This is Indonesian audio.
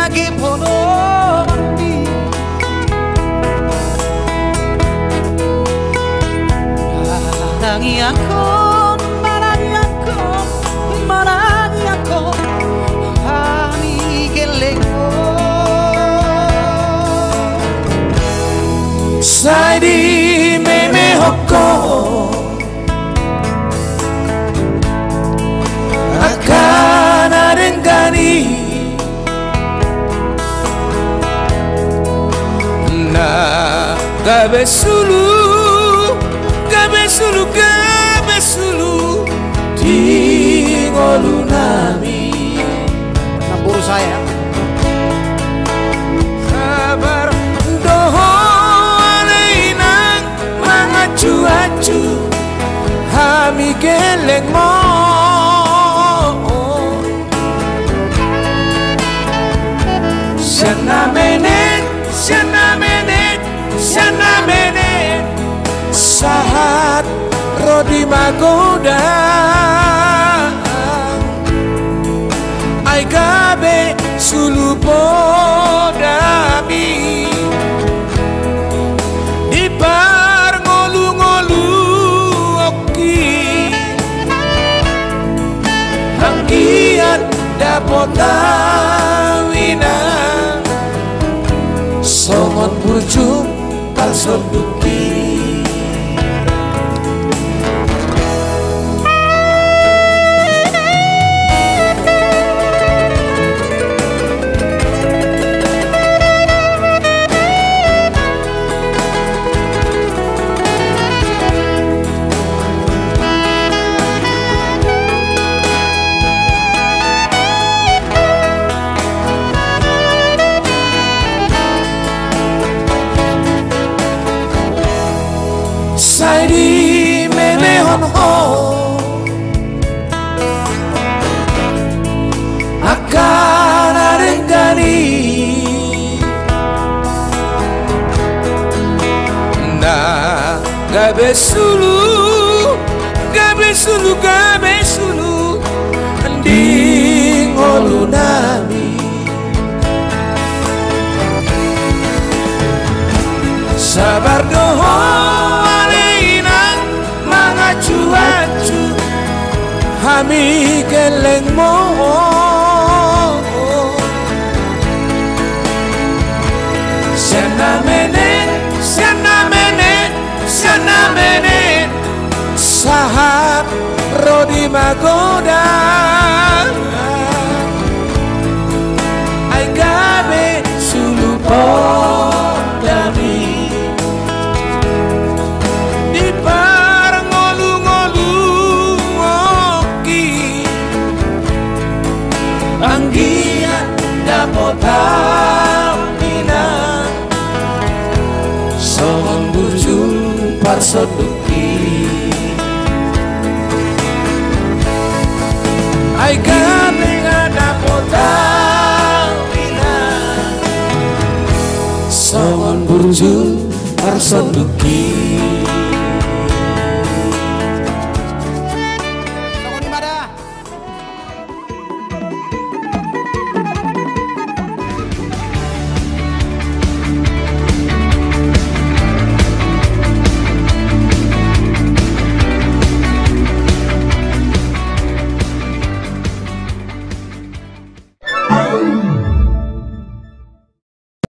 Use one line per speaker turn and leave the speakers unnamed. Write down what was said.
lagi ponondi Marangi ako, marangi ako, marangi ako Hani geleng mo Sai đi meme hoko akan adengani na gabe sulu di ngolu nami nabur saya sabar doho aleinang mangacu-acu hami geleng mo Siana menet sahat rodi magoda ai gabe sulu podami ipar ngolu-ngolu oki hanggian dapotawina songon bujung palson duki Sai di menehon ho akan adengani na gabe sulu di ngolu nami sabar doho cuacu hami geleng mo siana menet sahab rodi magoda ai gabe sulu podami anggian dapotawina songon bujung parsoduki ai gabe dapotawina songon bujung parsoduki